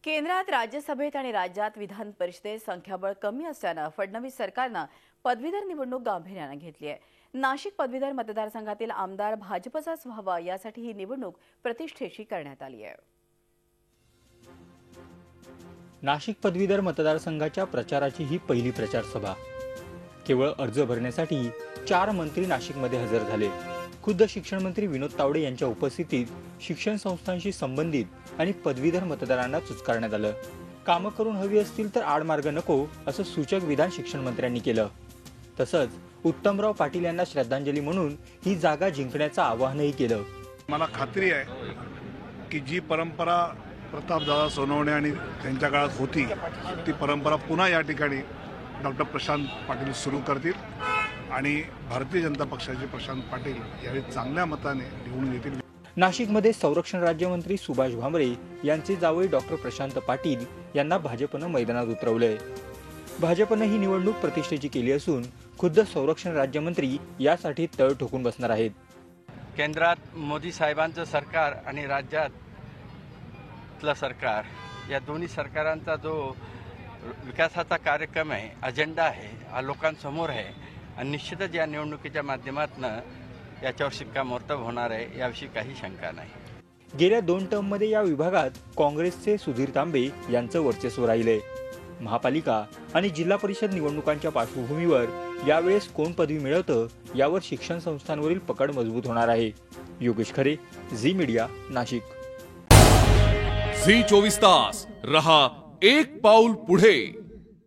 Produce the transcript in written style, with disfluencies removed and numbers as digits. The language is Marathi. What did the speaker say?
केंद्रात, राज्यसभेत आणि राज्यात विधान परिषदेत संख्याबळ कमी असल्यानं फडणवीस सरकारनं पदवीधर निवडणूक गांभीर्यानं घेतली आहे. नाशिक पदवीधर मतदारसंघातील आमदार भाजपचाच व्हावा यासाठी ही निवडणूक प्रतिष्ठेची करण्यात आली आहे. नाशिक पदवीधर मतदारसंघाच्या प्रचाराची ही पहिली प्रचार सभा. केवळ अर्ज भरण्यासाठी 4 मंत्री नाशिकमध्ये हजर झाले. खुद्द शिक्षण मंत्री विनोद तावडे यांच्या उपस्थितीत शिक्षण संस्थांशी संबंधित आणि पदवीधर मतदारांना चुचकारण्यात आलं. कामं करून हवी असतील तर आडमार्ग नको असं सूचक विधान शिक्षण मंत्र्यांनी केलं. तसंच उत्तमराव पाटील यांना श्रद्धांजली म्हणून ही जागा जिंकण्याचं आवाहनही केलं. मला खात्री आहे की जी परंपरा प्रतापदादा सोनवणे आणि त्यांच्या काळात होती ती परंपरा पुन्हा या ठिकाणी डॉक्टर प्रशांत पाटील सुरू करतील आणि भारतीय जनता पक्षाचे प्रशांत पाटील यावेळी चांगल्या मताने निवडून येतील. नाशिकमध्ये संरक्षण राज्यमंत्री सुभाष भामरे यांचे जावई डॉक्टर प्रशांत पाटील यांना भाजपनं मैदानात उतरवलंय. भाजपनं ही निवडणूक प्रतिष्ठेची केली असून खुद्द संरक्षण राज्यमंत्री यासाठी तळ ठोकून बसणार आहेत. केंद्रात मोदी साहेबांचं सरकार आणि राज्यातलं सरकार या दोन्ही सरकारांचा जो विकासाचा कार्यक्रम आहे, अजेंडा आहे, हा लोकांसमोर आहे आणि निश्चितच या निवडणुकीच्या माध्यमातून याच्यावर शिक्कामोर्तब होणार आहे याविषयी काही शंका नाही. गेल्या 2 टर्ममध्ये या विभागात काँग्रेसचे सुधीर तांबे यांचं वर्चस्व राहिलंय. महापालिका आणि जिल्हा परिषद निवडणुकांच्या पार्श्वभूमीवर यावेळेस कोण पदवी मिळवतं यावर शिक्षण संस्थांवरील पकड मजबूत होणार आहे. योगेश खरे, झी मीडिया, नाशिक. झी 24 तास रहा एक पाऊल पुढे.